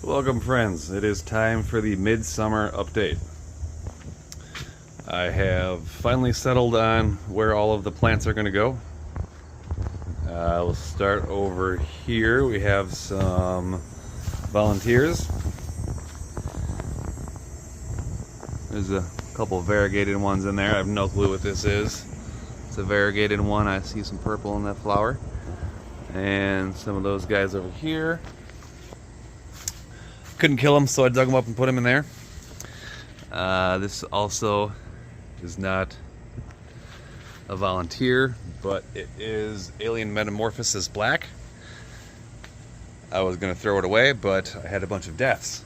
Welcome friends, it is time for the midsummer update. I have finally settled on where all of the plants are going to go. We'll start over here. We have some volunteers. There's a couple of variegated ones in there. I have no clue what this is. It's a variegated one. I see some purple in that flower. And some of those guys over here. Couldn't kill them, so I dug them up and put them in there. This also is not a volunteer, but it is Alien Metamorphosis Black. I was going to throw it away, but I had a bunch of deaths.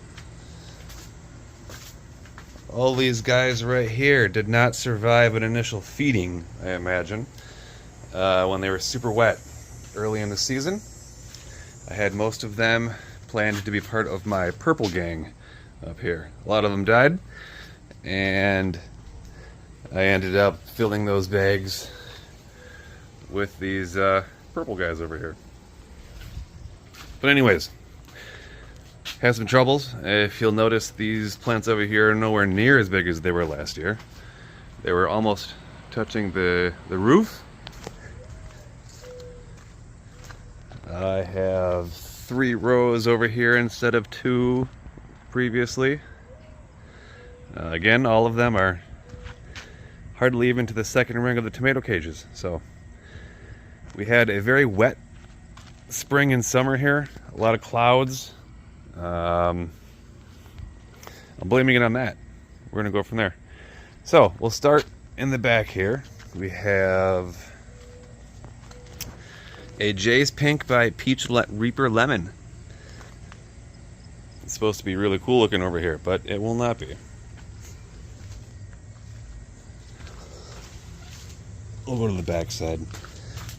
All these guys right here did not survive an initial feeding, I imagine, when they were super wet early in the season. I had most of them planned to be part of my purple gang up here. A lot of them died, and I ended up filling those bags with these purple guys over here. But anyways, had some troubles. If you'll notice, these plants over here are nowhere near as big as they were last year. They were almost touching the roof. I have 3 rows over here instead of 2 previously. Again, all of them are hardly even to the second ring of the tomato cages. So we had a very wet spring and summer here. A lot of clouds. I'm blaming it on that. We're gonna go from there. So we'll start in the back here. We have a Jay's Pink by Peach Reaper Lemon. It's supposed to be really cool looking over here, but it will not be. We'll go to the back side.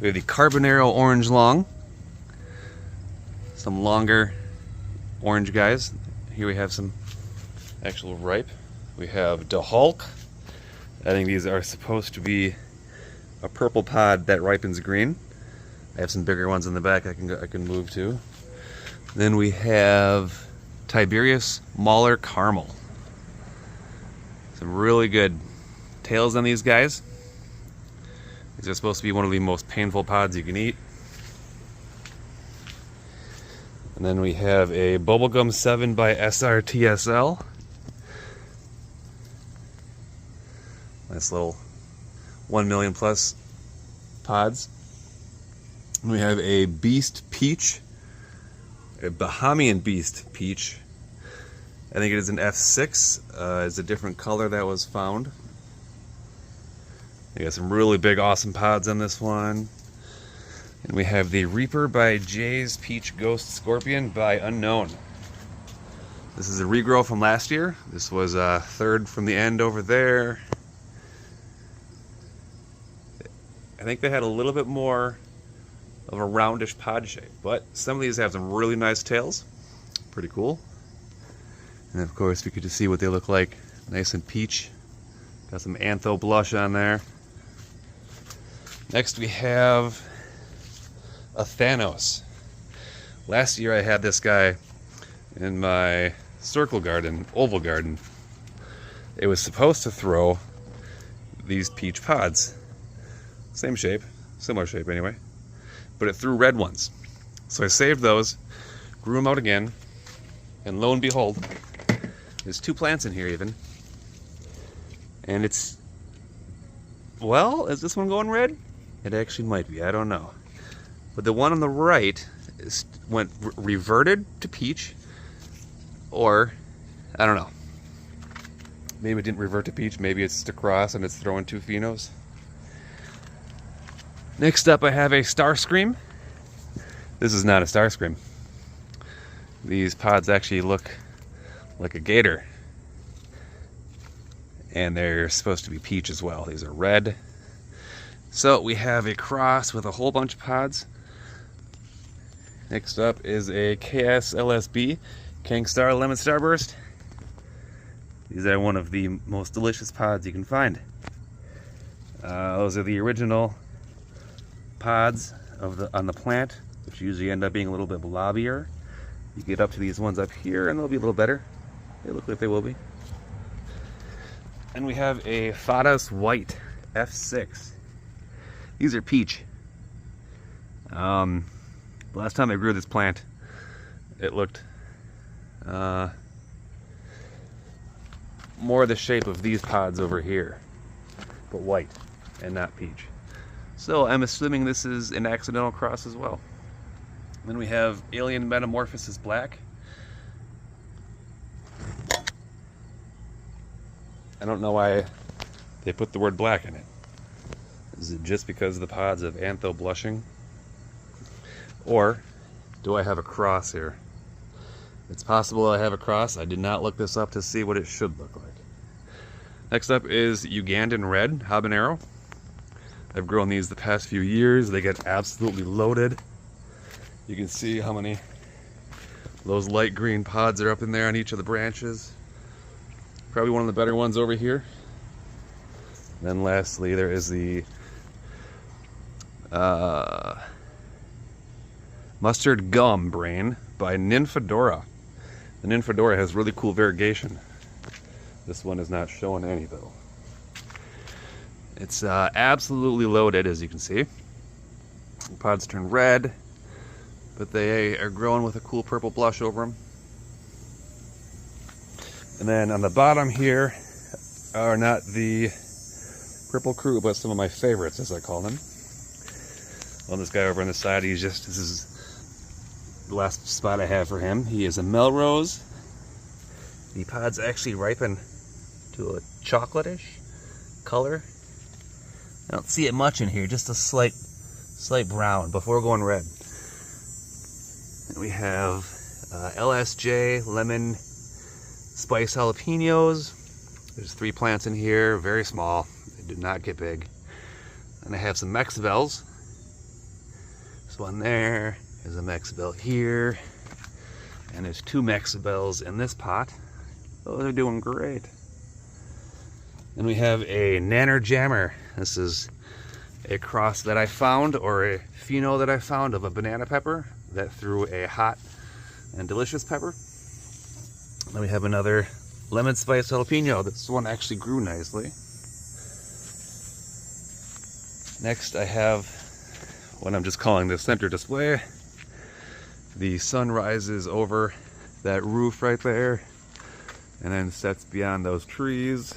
We have the Carbonero Orange Long. Some longer orange guys. Here we have some actual ripe. We have Da Hulk. I think these are supposed to be a purple pod that ripens green. I have some bigger ones in the back I can move to. Then we have Tiberius Mahler Caramel. Some really good tails on these guys. These are supposed to be one of the most painful pods you can eat. And then we have a Bubblegum 7 by SRTSL. Nice little 1 million plus pods. And we have a Beast Peach, a Bahamian Beast Peach. I think it is an F6. It's a different color that was found. We got some really big, awesome pods on this one. And we have the Reaper by Jay's Peach Ghost Scorpion by Unknown. This is a regrow from last year. This was third from the end over there. I think they had a little bit more of a roundish pod shape, but some of these have some really nice tails. Pretty cool. And of course we get to see what they look like. Nice and peach. Got some Antho blush on there. Next we have a Thanos. Last year I had this guy in my circle garden, oval garden. It was supposed to throw these peach pods. Same shape, similar shape anyway. But it threw red ones. So I saved those, grew them out again, and lo and behold, there's 2 plants in here even. And it's, well, is this one going red? It actually might be, I don't know. But the one on the right went reverted to peach, or, I don't know. Maybe it didn't revert to peach, maybe it's just a cross and it's throwing 2 phenos. Next up I have a Starscream. This is not a Starscream. These pods actually look like a gator. And they're supposed to be peach as well. These are red. So we have a cross with a whole bunch of pods. Next up is a KSLSB, King Star Lemon Starburst. These are one of the most delicious pods you can find. Those are the original pods on the plant, which usually end up being a little bit blobbier. You get up to these ones up here and they'll be a little better. They look like they will be. And we have a Fadas White F6. These are peach. The last time I grew this plant, it looked more the shape of these pods over here, but white and not peach. So I'm assuming this is an accidental cross as well. Then we have Alien Metamorphosis Black. I don't know why they put the word black in it. Is it just because of the pods of Antho Blushing? Or do I have a cross here? It's possible I have a cross. I did not look this up to see what it should look like. Next up is Ugandan Red Habanero. I've grown these the past few years. They get absolutely loaded. You can see how many those light green pods are up in there on each of the branches. Probably one of the better ones over here. Then lastly, there is the Mustard Gum Brain by Nymphadora. The Nymphadora has really cool variegation. This one is not showing any though. It's absolutely loaded, as you can see. The pods turn red, but they are growing with a cool purple blush over them. And then on the bottom here are not the Purple Crew, but some of my favorites, as I call them. Well, this guy over on the side, this is the last spot I have for him. He is a Melrose. The pods actually ripen to a chocolatish color. I don't see it much in here, just a slight brown before going red. And we have LSJ Lemon Spice Jalapenos. There's 3 plants in here, very small. They do not get big. And I have some Mexibels. There's one there. There's a Mexibel here. And there's 2 Mexibels in this pot. Those are doing great. Then we have a Nanner Jammer. This is a cross that I found, or a pheno that I found of a banana pepper that threw a hot and delicious pepper. Then we have another lemon spice jalapeno. This one actually grew nicely. Next I have what I'm just calling the center display. The sun rises over that roof right there and then sets beyond those trees.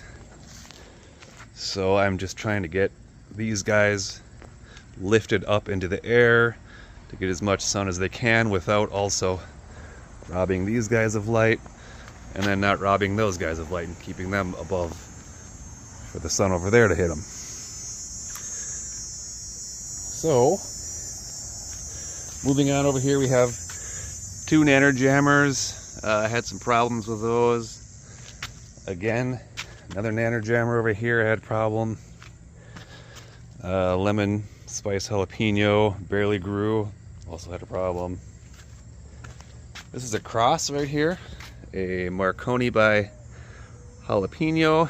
So I'm just trying to get these guys lifted up into the air to get as much sun as they can without also robbing these guys of light, and then not robbing those guys of light and keeping them above for the sun over there to hit them. So, moving on over here, we have 2 Nanner Jammers. I had some problems with those. Again, another Nanner Jammer over here had a problem. Lemon Spice Jalapeno barely grew, also had a problem. This is a cross right here, a Marconi by Jalapeno.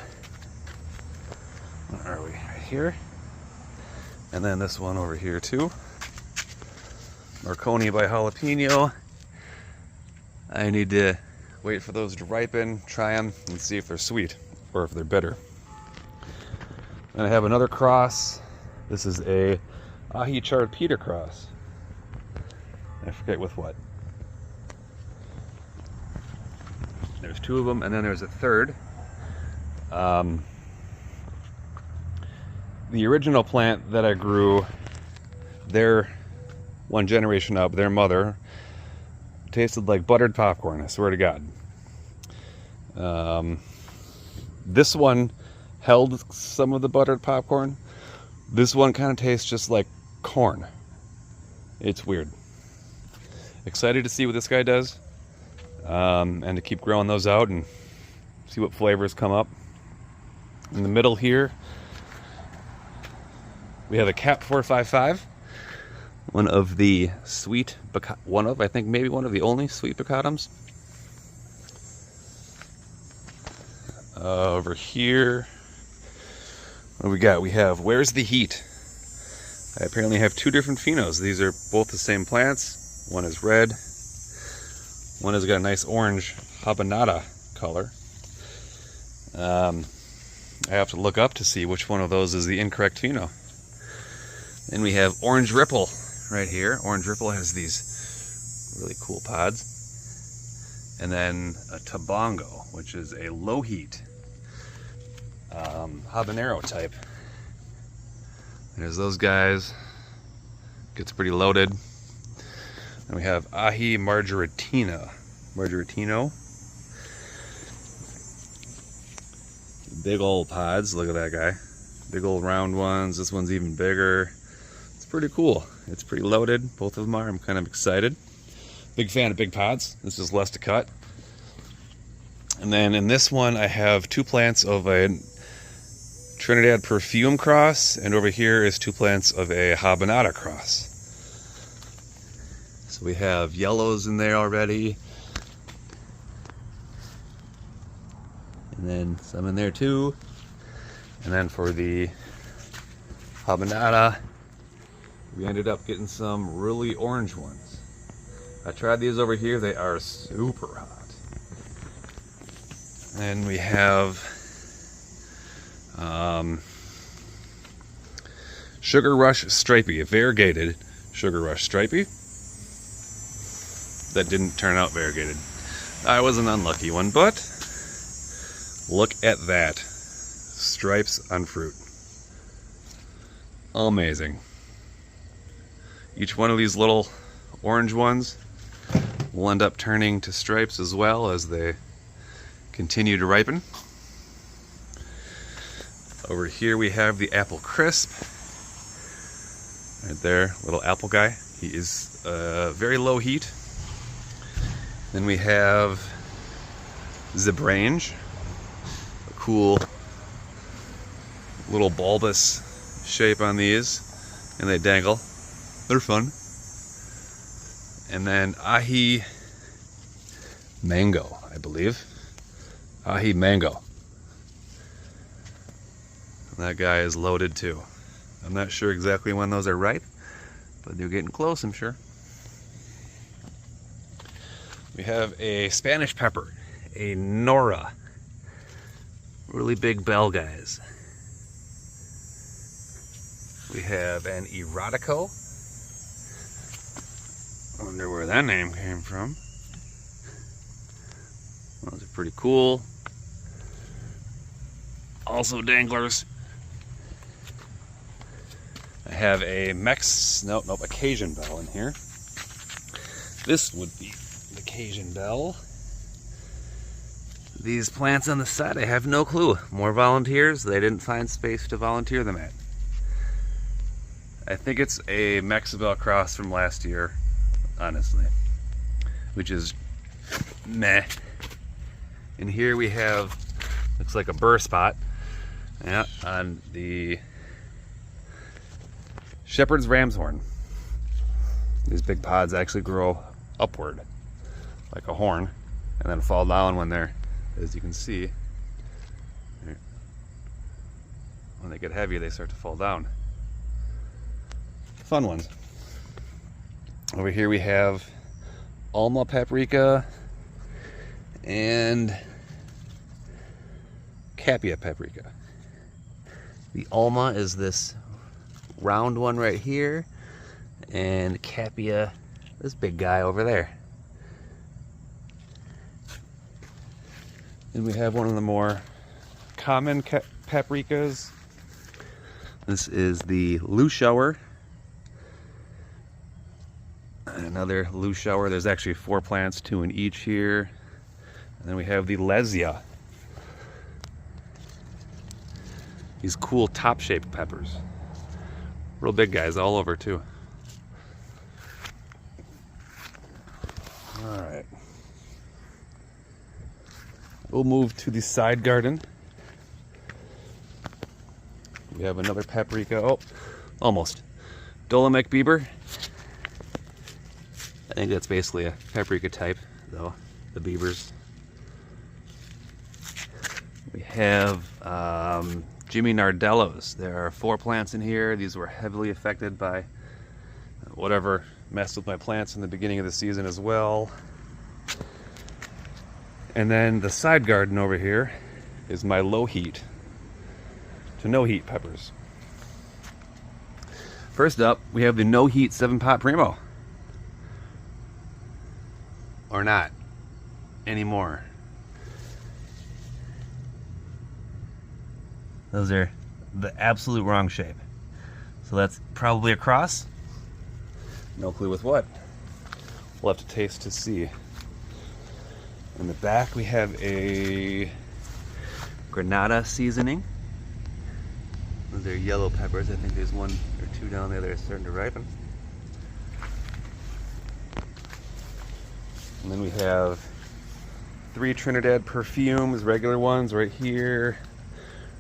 Where are we? Right here. And then this one over here too. Marconi by Jalapeno. I need to wait for those to ripen, try them, and see if they're sweet or if they're bitter. And I have another cross. This is a Ahi Chard Peter cross. I forget with what. There's 2 of them, and then there's a third. The original plant that I grew, their one generation up, their mother, tasted like buttered popcorn, I swear to God. This one held some of the buttered popcorn. This one kind of tastes just like corn. It's weird. Excited to see what this guy does, and to keep growing those out and see what flavors come up. In the middle here, we have a Cap 455, one of the sweet, I think maybe one of the only sweet Bacatum's. Over here, what do we got? We have Where's the Heat? I apparently have 2 different phenos. These are both the same plants. One is red, One has got a nice orange habanada color. I have to look up to see which one of those is the incorrect pheno. Then we have Orange Ripple right here. Orange Ripple has these really cool pods. And then a Tabongo, which is a low heat habanero type. There's those guys. Gets pretty loaded. And we have Ahi Margaritino. Big old pods. Look at that guy. Big old round ones. This one's even bigger. It's pretty cool. It's pretty loaded. Both of them are. I'm kind of excited. Big fan of big pods. This is less to cut. And then in this one I have 2 plants of a Trinidad Perfume cross, and over here is 2 plants of a Habanada cross. So we have yellows in there already. And then some in there too. And then for the Habanada, we ended up getting some really orange ones. I tried these over here. They are super hot. And we have Sugar Rush Stripey, a variegated Sugar Rush Stripey. That didn't turn out variegated. I was an unlucky one, but look at that. Stripes on fruit. Amazing. Each one of these little orange ones will end up turning to stripes as well as they continue to ripen. Over here we have the Apple Crisp. Right there, little apple guy. He is very low heat. Then we have Zebrange, a cool little bulbous shape on these, and they dangle. They're fun. And then Ahi Mango, I believe. Ahi Mango. That guy is loaded too. I'm not sure exactly when those are ripe, but they're getting close, I'm sure. We have a Spanish pepper, a Nora. Really big bell guys. We have an Erotico. Wonder where that name came from. Those are pretty cool. Also danglers. I have a a Cajun bell in here. This would be the Cajun bell. These plants on the side, I have no clue. More volunteers, they didn't find space to volunteer them at. I think it's a Mexibel cross from last year, honestly, which is meh. And here we have, looks like a burr spot, yeah, on the Shepherd's Ram's Horn. These big pods actually grow upward like a horn and then fall down when they're, as you can see, when they get heavy they start to fall down. Fun ones. Over here we have Alma paprika and Capia paprika. The Alma is this round one right here, and Capia, this big guy over there. And we have one of the more common paprikas. This is the Luschauer. Another Luschauer. There's actually 4 plants, 2 in each here. And then we have the Lesia. These cool top-shaped peppers. Real big guys all over too. All right. We'll move to the side garden. We have another paprika. Oh, almost. Dolomec Bieber. I think that's basically a paprika type, though, the Biebers. We have Jimmy Nardellos. There are 4 plants in here. These were heavily affected by whatever messed with my plants in the beginning of the season as well. And then the side garden over here is my low heat to no heat peppers. First up, we have the no heat 7-pot Primo. Or not anymore. Those are the absolute wrong shape. So that's probably a cross. No clue with what. We'll have to taste to see. In the back we have a Granada seasoning. Those are yellow peppers. I think there's 1 or 2 down there that are starting to ripen. And then we have 3 Trinidad perfumes, regular ones right here,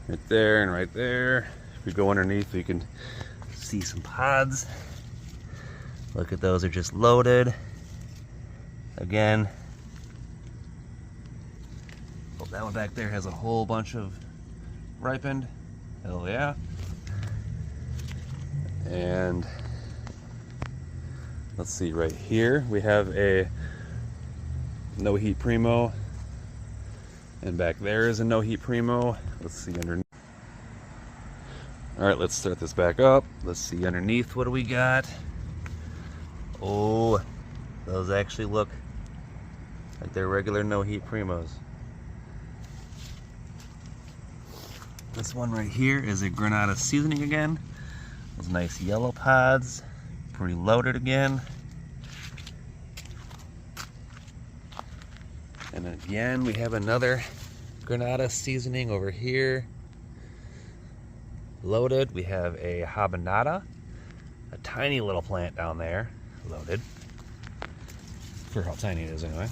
right there, and right there. If we go underneath, we can see some pods. Look at those, are just loaded. Again, oh, that one back there has a whole bunch of ripened. Hell yeah. And let's see, right here we have a no heat Primo, and back there is a no heat Primo. Let's see underneath. All right, let's start this back up. Let's see underneath, what do we got? Oh, those actually look like they're regular no heat Primos. This one right here is a Granada seasoning again. Those nice yellow pods, pretty loaded again. And again, we have another Granada seasoning over here. Loaded. We have a habanada, a tiny little plant down there, loaded. For how tiny it is anyway.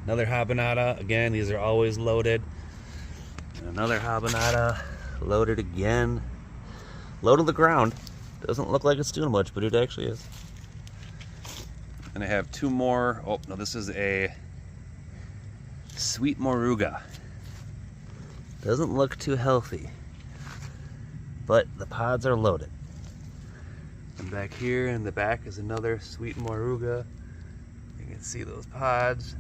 Another habanada. Again, these are always loaded. And another habanada, loaded again. Low to the ground. Doesn't look like it's doing much, but it actually is. And I have 2 more. Oh, no, this is a sweet moruga. Doesn't look too healthy, but the pods are loaded. And back here in the back is another sweet moruga. You can see those pods.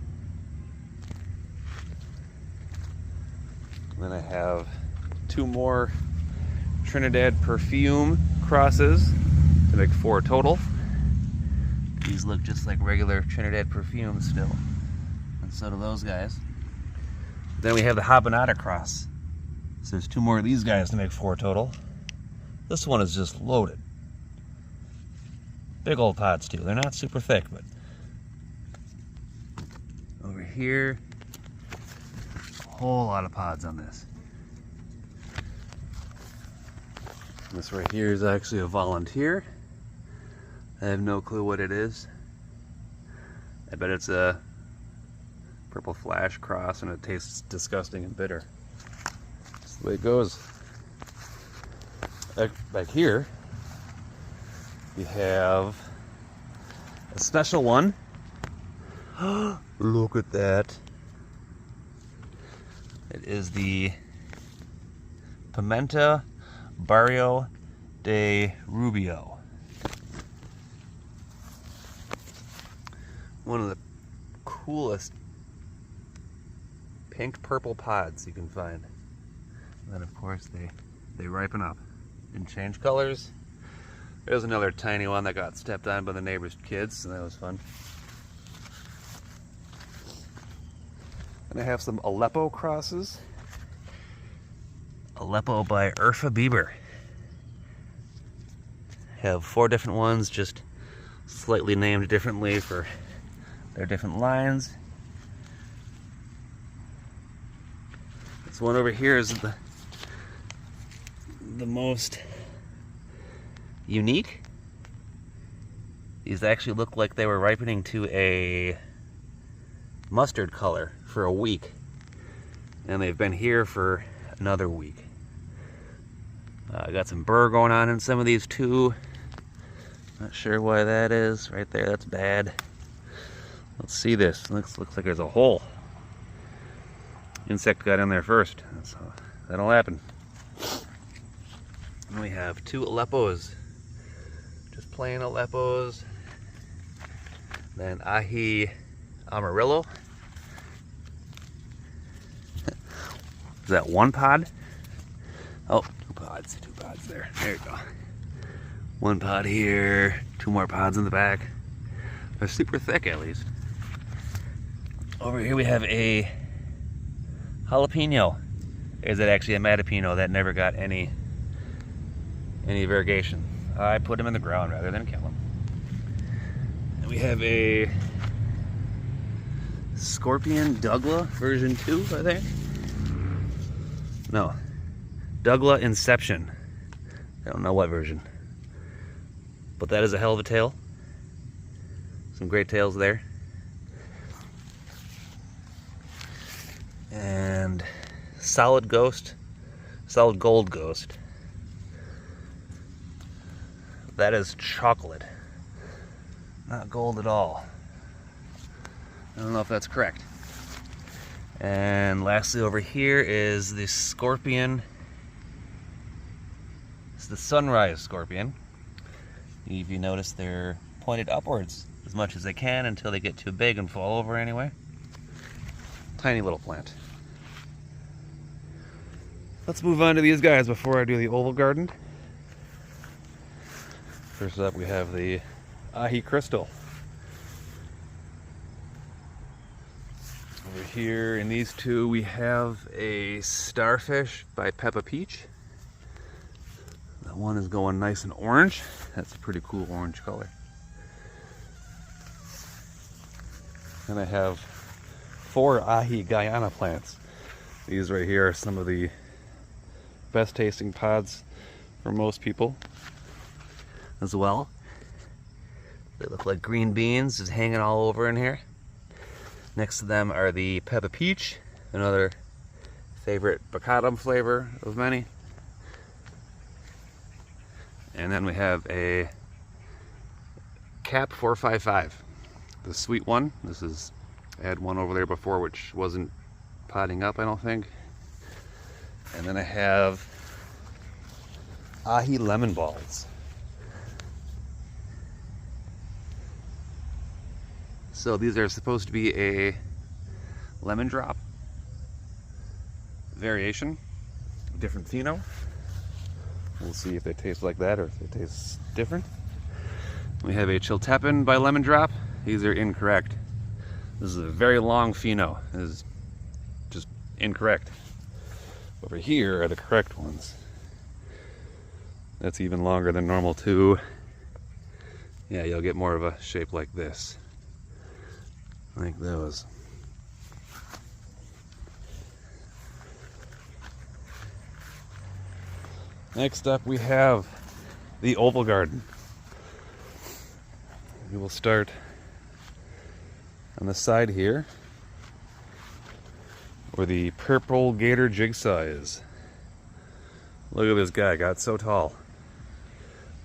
And then I have 2 more Trinidad perfume crosses to make 4 total. These look just like regular Trinidad perfumes still. And so do those guys. Then we have the habanada cross. So there's 2 more of these guys to make 4 total. This one is just loaded. Big old pods too. They're not super thick, but over here, a whole lot of pods on this. This right here is actually a volunteer. I have no clue what it is. I bet it's a purple flash cross and it tastes disgusting and bitter. That's the way it goes. Back here, we have a special one. Look at that. It is the Pimenta Barrio de Rubio. One of the coolest pink purple pods you can find. And then of course they ripen up and change colors. There's another tiny one that got stepped on by the neighbor's kids, so that was fun. And I have some Aleppo crosses. Aleppo by Urfa Bieber. Have 4 different ones, just slightly named differently for their different lines. This one over here is the most unique. These actually look like they were ripening to a mustard color for a week, and they've been here for another week. I got some burr going on in some of these too. Not sure why that is. Right there, that's bad. Let's see this. Looks like there's a hole. Insect got in there first, so that'll happen. And we have 2 Aleppos. Just plain Aleppos. Then Ahi Amarillo. Is that one pod? Oh, two pods there. There you go. One pod here, two more pods in the back. They're super thick at least. Over here we have a jalapeno. Is it actually a matapino that never got any variegation? I put them in the ground rather than kill them. And we have a Scorpion Douglas version 2, I think. No, Douglas Inception. I don't know what version. But that is a hell of a tail. Some great tails there. And solid gold ghost. That is chocolate. Not gold at all. I don't know if that's correct. And lastly over here is the Scorpion. It's the Sunrise Scorpion. If you notice, they're pointed upwards as much as they can until they get too big and fall over anyway. Tiny little plant. Let's move on to these guys before I do the oval garden. First up we have the Ahi Crystal. Over here in these two we have a Starfish by Peppa Peach. That one is going nice and orange. That's a pretty cool orange color. And I have 4 Ahi Guyana plants. These right here are some of the best tasting pods for most people as well. They look like green beans just hanging all over in here. Next to them are the Peppa Peach, another favorite baccatum flavor of many. And then we have a Cap 455, the sweet one. I had one over there before which wasn't potting up, I don't think. And then I have Ahi Lemon Balls. So these are supposed to be a lemon drop variation, different pheno. We'll see if they taste like that or if they taste different. We have a Chiltepin by Lemon Drop. These are incorrect. This is a very long pheno. This is just incorrect. Over here are the correct ones. That's even longer than normal too. Yeah, you'll get more of a shape like this. Like those. Next up we have the oval garden. We will start on the side here where the purple gator jigsaw is. Look at this guy, got so tall.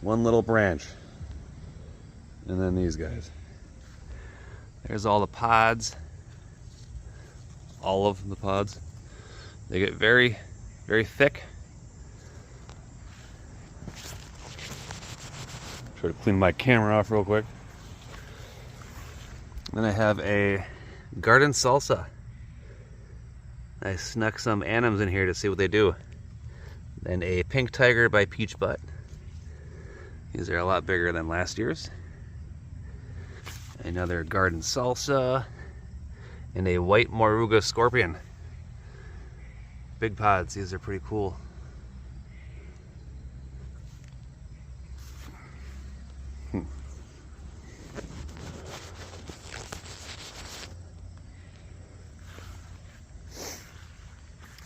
One little branch. And then these guys. There's all the pods. All of the pods. They get very, very thick. Try to clean my camera off real quick. Then I have a garden salsa. I snuck some anims in here to see what they do. And a pink tiger by Peach Butt. These are a lot bigger than last year's. Another garden salsa. And a white moruga scorpion. Big pods, these are pretty cool.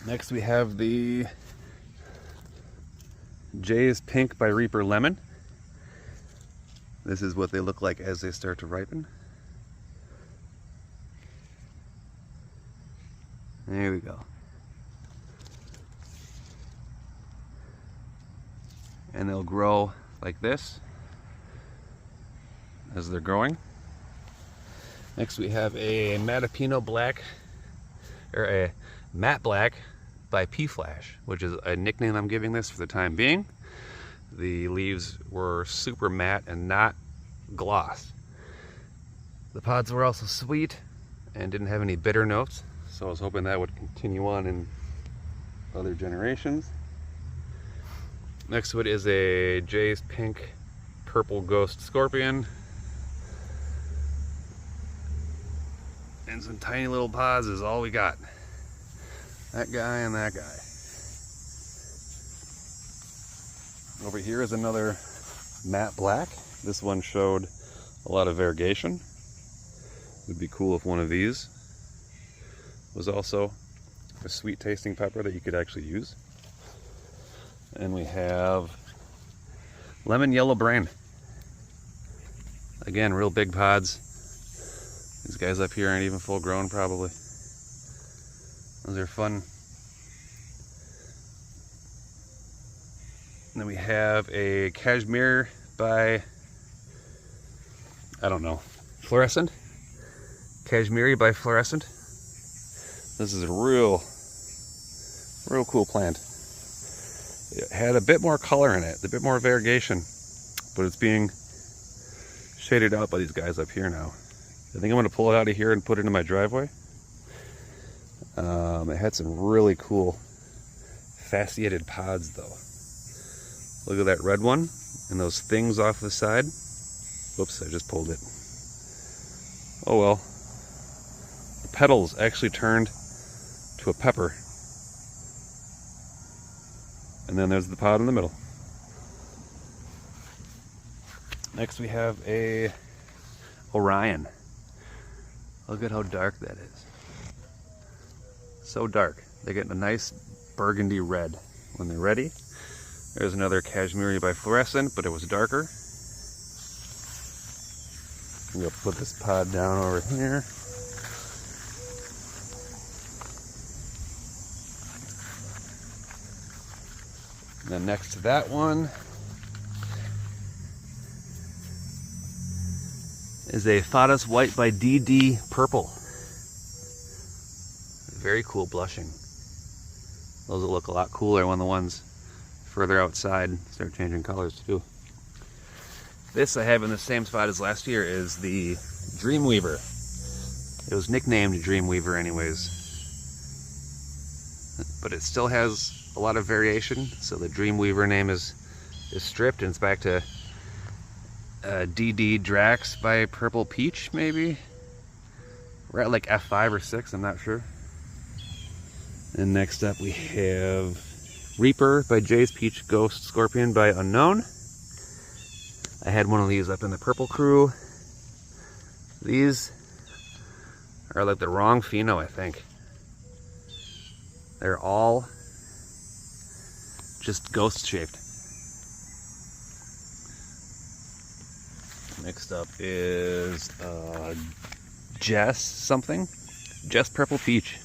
Next we have the Jay's Pink by Reaper Lemon. This is what they look like as they start to ripen. There we go. And they'll grow like this as they're growing. Next we have a Matapino Black, or a Matte Black by P-Flash, which is a nickname I'm giving this for the time being. The leaves were super matte and not gloss. The pods were also sweet and didn't have any bitter notes, so I was hoping that would continue on in other generations. Next to it is a Jay's Pink Purple Ghost Scorpion. And some tiny little pods is all we got. That guy and that guy. Over here is another matte black. This one showed a lot of variegation. Would be cool if one of these was also a sweet tasting pepper that you could actually use. And we have lemon yellow brain. Again, real big pods. These guys up here aren't even full grown probably. Those are fun. And then we have a cashmere by, I don't know, fluorescent? Cashmere by fluorescent. This is a real cool plant. It had a bit more color in it, a bit more variegation, but it's being shaded out by these guys up here now. I think I'm going to pull it out of here and put it in my driveway. It had some really cool fasciated pods though. Look at that red one and those things off the side. Whoops, I just pulled it. Oh well. The petals actually turned to a pepper. And then there's the pod in the middle. Next we have a Orion. Look at how dark that is. So dark. They're getting a nice burgundy red when they're ready. There's another Cashmere by Fluorescent, but it was darker. I'm going to put this pod down over here. And then next to that one is a Fadas White by DD Purple. Very cool blushing. Those will look a lot cooler when the ones further outside start changing colors too. This I have in the same spot as last year is the Dreamweaver. It was nicknamed Dreamweaver anyways, but it still has a lot of variation. So the Dreamweaver name is stripped and it's back to DD Drax by Purple Peach maybe. We're at like F5 or 6, I'm not sure. And next up we have Reaper by Jay's Peach Ghost Scorpion by Unknown. I had one of these up in the Purple Crew. These are like the wrong pheno, I think. They're all just ghost shaped. Next up is Jess something. Jess Purple Peach.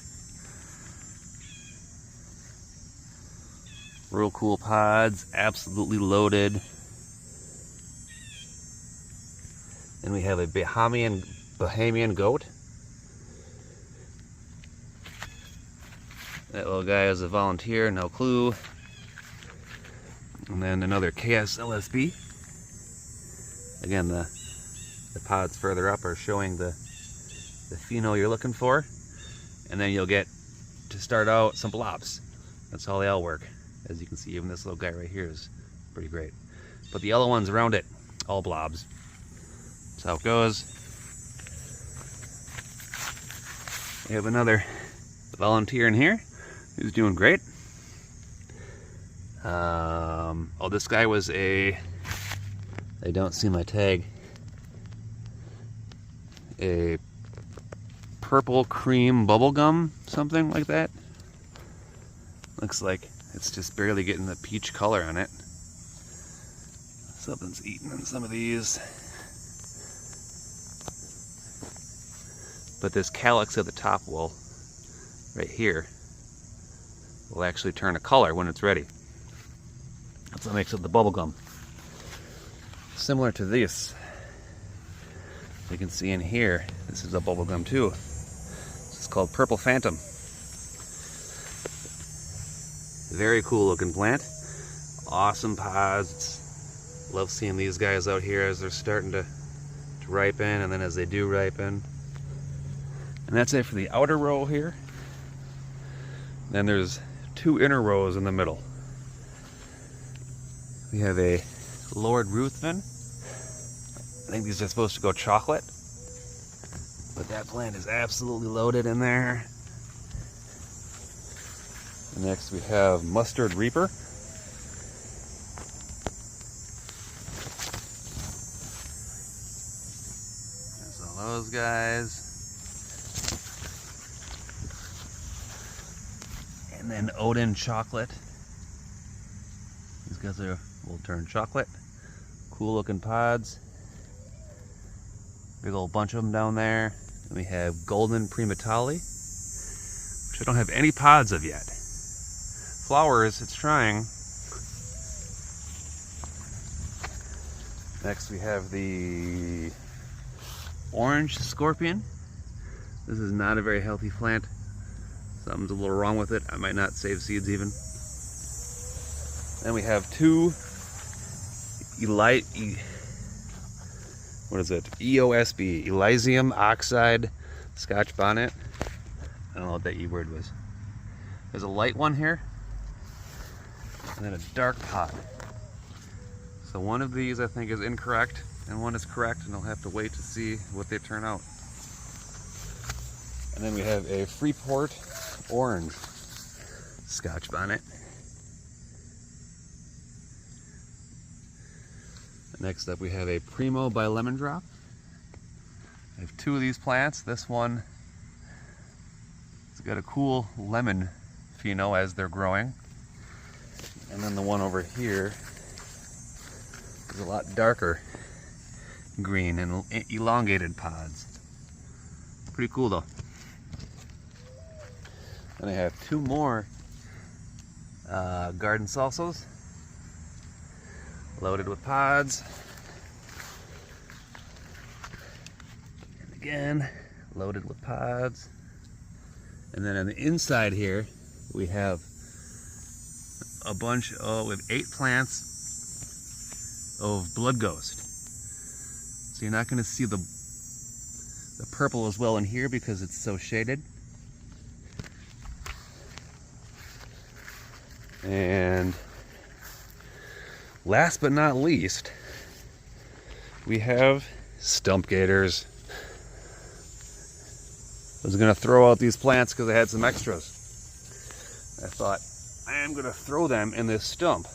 Real cool pods, absolutely loaded. And we have a Bahamian goat. That little guy is a volunteer, no clue. And then another KSLSB. Again, the pods further up are showing the pheno you're looking for. And then you'll get, to start out, some blobs. That's how they all work. As you can see, even this little guy right here is pretty great. But the yellow ones around it, all blobs. That's how it goes. We have another volunteer in here who's doing great. Oh, this guy was I don't see my tag, a purple cream bubblegum, something like that. Looks like it's just barely getting the peach color on it. Something's eating in some of these. But this calyx at the top will, right here, will actually turn a color when it's ready. That's what makes it the bubblegum. Similar to this. You can see in here, this is a bubblegum too. This is called Purple Phantom. Very cool looking plant. Awesome pods. Love seeing these guys out here as they're starting to ripen, and then as they do ripen. And that's it for the outer row here. Then there's two inner rows in the middle. We have a Lord Ruthven. I think these are supposed to go chocolate, but that plant is absolutely loaded in there. And next we have Mustard Reaper. There's all those guys. And then Odin Chocolate. These guys will turn chocolate. Cool looking pods. Big old bunch of them down there. And we have Golden Primatali, which I don't have any pods of yet. Flowers, it's trying. Next we have the Orange Scorpion. This is not a very healthy plant. Something's a little wrong with it. I might not save seeds even. Then we have two EOSB, Elysium Oxide Scotch Bonnet. I don't know what that E word was. There's a light one here, and then a dark pot. So one of these I think is incorrect, and one is correct, and I'll have to wait to see what they turn out. And then we have a Freeport Orange Scotch Bonnet. Next up we have a Primo by Lemon Drop. I have two of these plants. This one has got a cool lemon pheno as they're growing. And then the one over here is a lot darker green and elongated pods. Pretty cool though. Then I have two more garden salsas loaded with pods. And again, loaded with pods. And then on the inside here, we have a bunch of, we have 8 plants of Blood Ghost. So you're not going to see the purple as well in here because it's so shaded. And last but not least, we have Stump Gators. I was going to throw out these plants because I had some extras. I thought, I am going to throw them in this stump.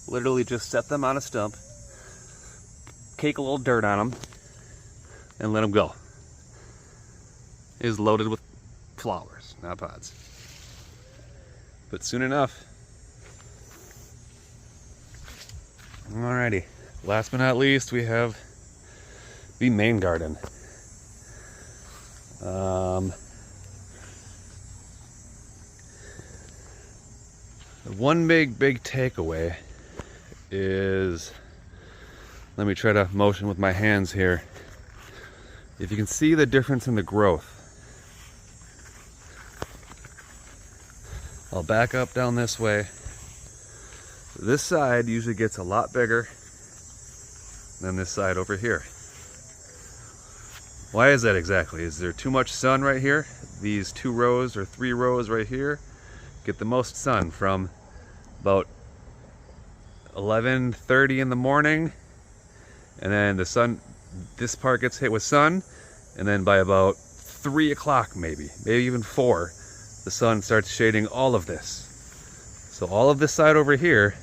Literally just set them on a stump, cake a little dirt on them, and let them go. It is loaded with flowers, not pods. But soon enough. Alrighty, last but not least, we have the main garden. The one big takeaway is, let me try to motion with my hands here. If you can see the difference in the growth. I'll back up down this way. This side usually gets a lot bigger than this side over here. Why is that exactly? Is there too much sun right here? These 2 rows or 3 rows right here get the most sun from about 11:30 in the morning, and then the sun, this part gets hit with sun, and then by about 3 o'clock maybe even 4, the sun starts shading all of this. So all of this side over here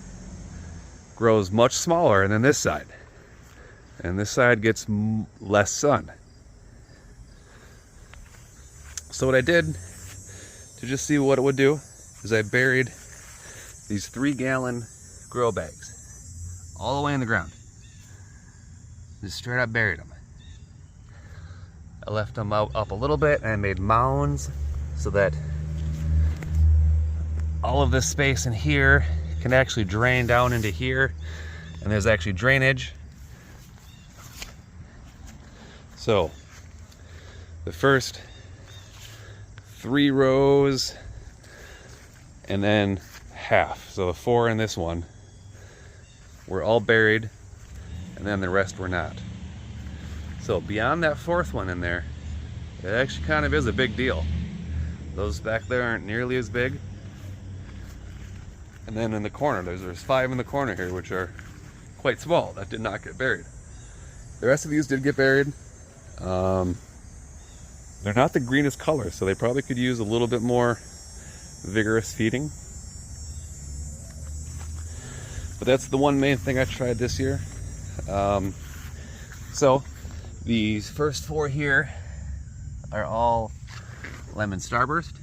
grows much smaller than this side, and this side gets less sun. So what I did to just see what it would do is I buried these 3-gallon grow bags all the way in the ground. Just straight up buried them. I left them out up a little bit and I made mounds so that all of this space in here can actually drain down into here, and there's actually drainage. So the first 3 rows and then half, so the 4 in this one, were all buried, and then the rest were not. So beyond that 4th one in there, it actually kind of is a big deal. Those back there aren't nearly as big. And then in the corner, there's 5 in the corner here, which are quite small, that did not get buried. The rest of these did get buried. They're not the greenest color, so they probably could use a little bit more vigorous feeding. But that's the one main thing I tried this year. So these first 4 here are all lemon starburst.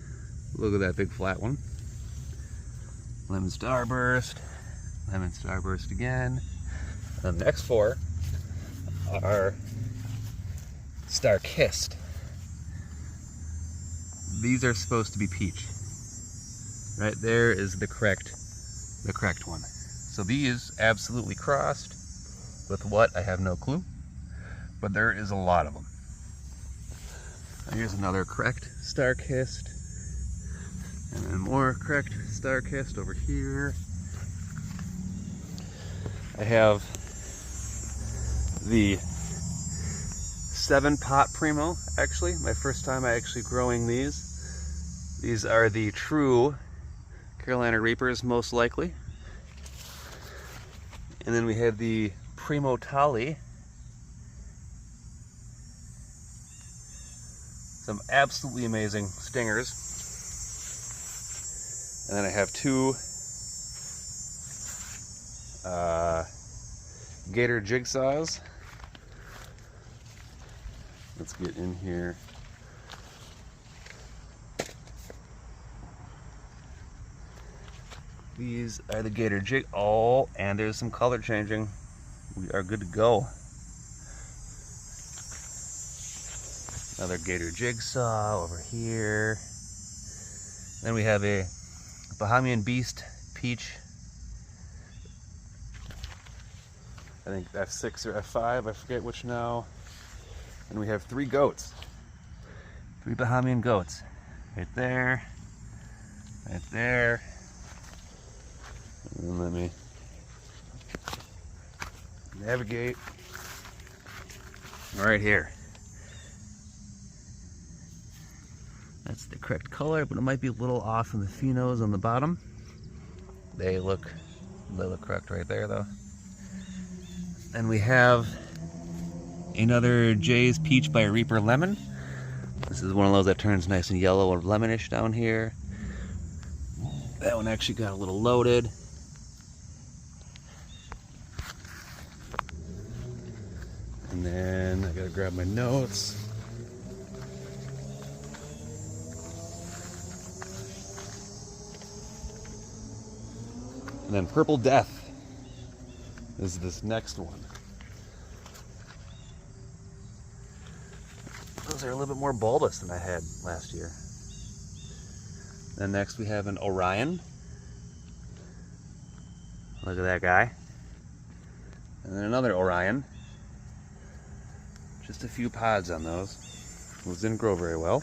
Look at that big flat one. Lemon starburst again. And the next 4 are star kissed. These are supposed to be peach. Right there is the correct one. So these absolutely crossed with what? I have no clue. But there is a lot of them. And here's another correct star kissed. And then more correct star kissed over here. I have the 7-pot Primo, actually. My first time actually growing these. These are the true Carolina Reapers, most likely. And then we have the Primo Tali. Some absolutely amazing stingers. And then I have 2 gator jigsaws. Let's get in here. These are the gator jig. Oh, and there's some color changing. We are good to go. Another gator jigsaw over here. Then we have a Bahamian Beast peach. I think F6 or F5, I forget which now. And we have 3 goats. 3 Bahamian goats. Right there. Right there. And let me navigate. Right here. That's the correct color, but it might be a little off in the phenos on the bottom. They look correct right there, though. And we have another Jay's Peach by Reaper Lemon. This is one of those that turns nice and yellow or lemonish down here. That one actually got a little loaded. And then I gotta grab my notes. And then Purple Death is this next one. Those are a little bit more bulbous than I had last year. Then next we have an Orion. Look at that guy. And then another Orion. Just a few pods on those. Those didn't grow very well.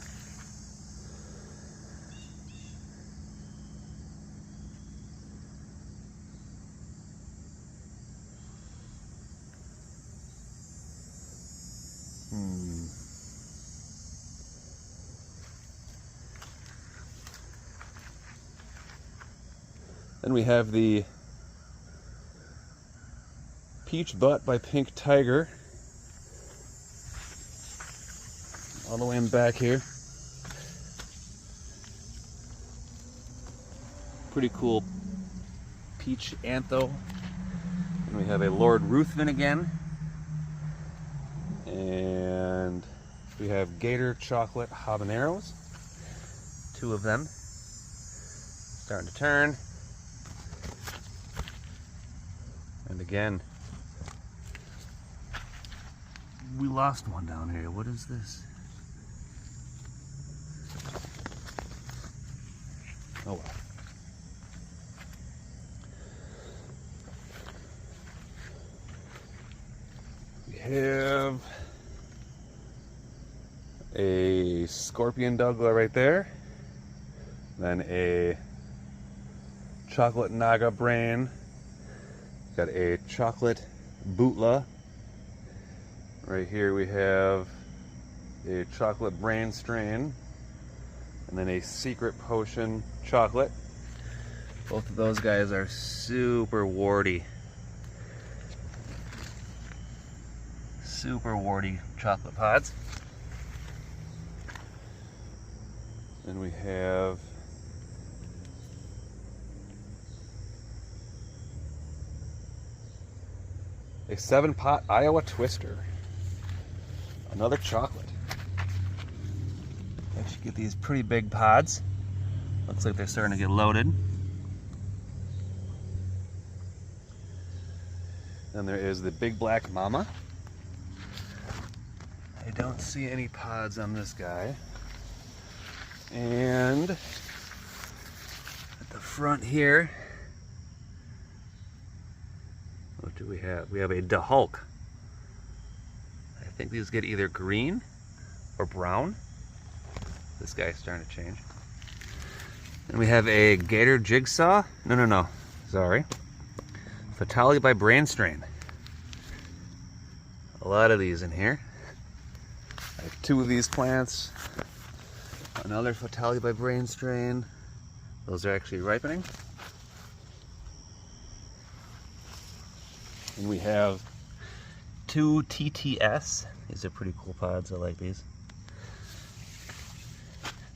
Then we have the Peach Butt by Pink Tiger. All the way in back here. Pretty cool peach antho. And we have a Lord Ruthven again. And we have Gator Chocolate Habaneros. 2 of them. Starting to turn. And again, we lost one down here. What is this? Oh well. We have a Scorpion Dougla right there. Then a Chocolate Naga Brain. Got a Chocolate Bootla. Right here we have a Chocolate Brain Strain. And then a Secret Potion Chocolate. Both of those guys are super warty. Super warty chocolate pods. And we have a 7-pot Iowa Twister. Another chocolate. Actually get these pretty big pods. Looks like they're starting to get loaded. Then there is the Big Black Mama. I don't see any pods on this guy. And at the front here, what do we have? We have a Da Hulk. I think these get either green or brown. This guy's starting to change. And we have a Gator Jigsaw. No. Sorry. Fatality by Brain Strain. A lot of these in here. I have 2 of these plants. Another Fatality by Brain Strain. Those are actually ripening. And we have 2 TTS. These are pretty cool pods. I like these.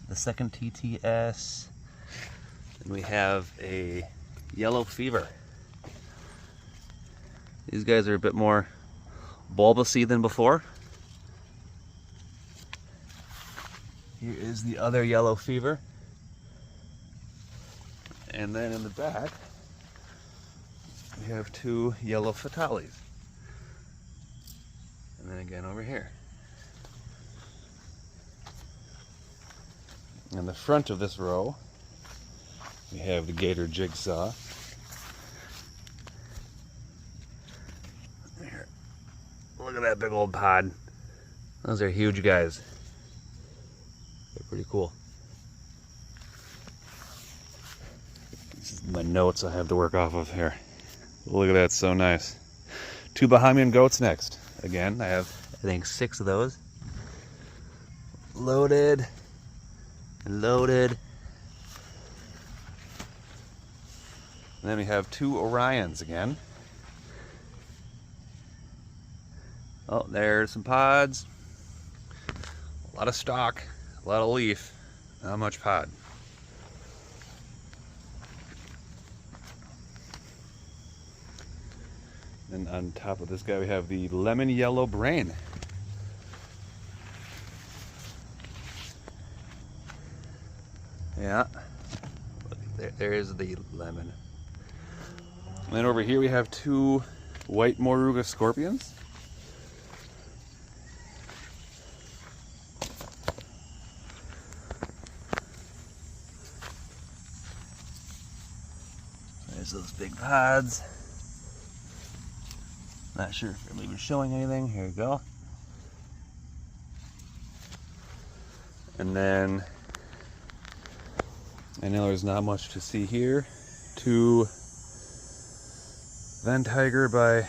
The second TTS. And we have a Yellow Fever. These guys are a bit more bulbousy than before. Here is the other Yellow Fever. And then in the back, we have 2 Yellow Fatales. And then again over here. In the front of this row, we have the Gator Jigsaw. Here. Look at that big old pod. Those are huge guys. They're pretty cool. This is my notes I have to work off of here. Look at that, so nice. 2 Bahamian goats next. Again, I have, I think, 6 of those. Loaded. And loaded. And then we have 2 Orions again. Oh, there's some pods. A lot of stalk, a lot of leaf, not much pod. And on top of this guy we have the Lemon Yellow Brain. Yeah, look, there's the lemon. And then over here we have 2 White Moruga Scorpions. There's those big pods. Not sure if I'm even showing anything. Here we go. And then I know there's not much to see here. 2 Van Tiger by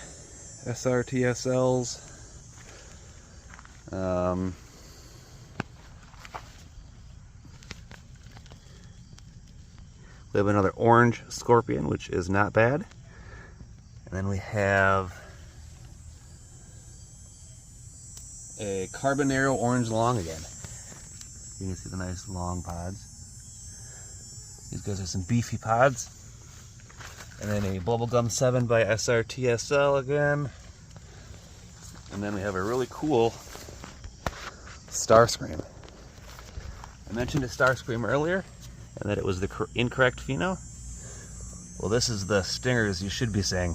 SRTSLs. We have another orange scorpion, which is not bad. And then we have a Carbonero orange long again. You can see the nice long pods. These guys are some beefy pods. And then a Bubblegum 7 by SRTSL again. And then we have a really cool Starscream. I mentioned a Starscream earlier, and that it was the incorrect pheno. Well, this is the stingers you should be seeing.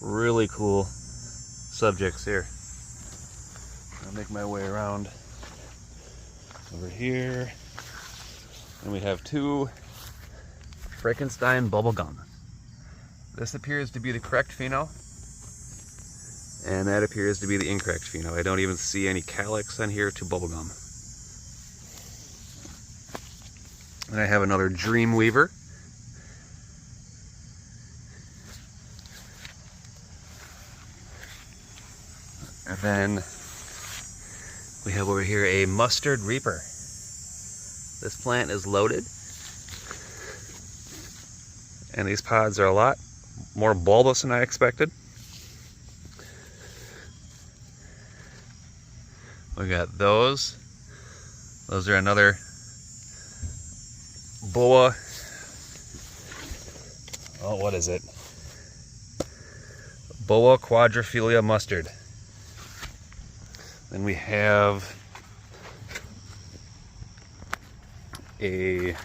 Really cool subjects here. I'll make my way around over here. And we have 2 Frankenstein bubblegum. This appears to be the correct pheno, and that appears to be the incorrect pheno. I don't even see any calyx on here to bubblegum. And I have another Dreamweaver. And then we have over here a Mustard Reaper. This plant is loaded. And these pods are a lot more bulbous than I expected. We got those. Those are another boa. Oh, what is it? Boa quadrifilia mustard. Then we have a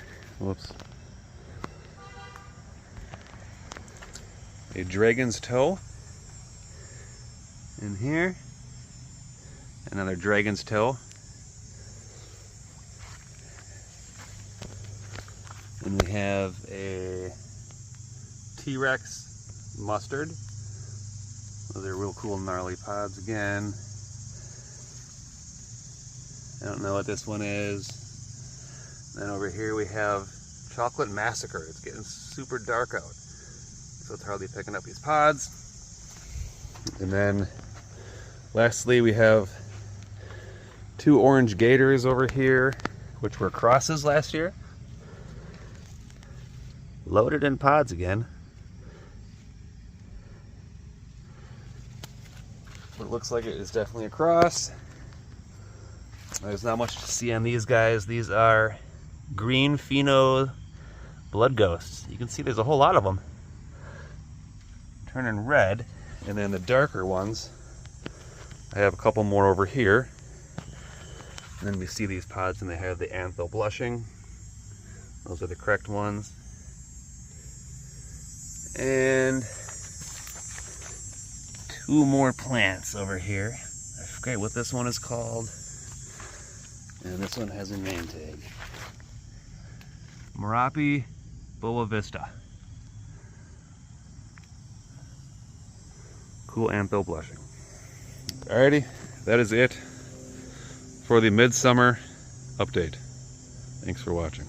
dragon's toe in here. Another dragon's toe. And we have a T-Rex mustard. Those are real cool gnarly pods again. I don't know what this one is. Then over here we have Chocolate Massacre. It's getting super dark out, so it's hardly picking up these pods. And then lastly we have 2 orange gators over here, which were crosses last year. Loaded in pods again. But it looks like it is definitely a cross. There's not much to see on these guys. These are green pheno blood ghosts. You can see there's a whole lot of them turning red. And then the darker ones, I have a couple more over here. And then we see these pods and they have the antho blushing. Those are the correct ones. And 2 more plants over here. I forget what this one is called. And this one has a name tag. Merapi Boa Vista. Cool antho blushing. Alrighty, that is it for the midsummer update. Thanks for watching.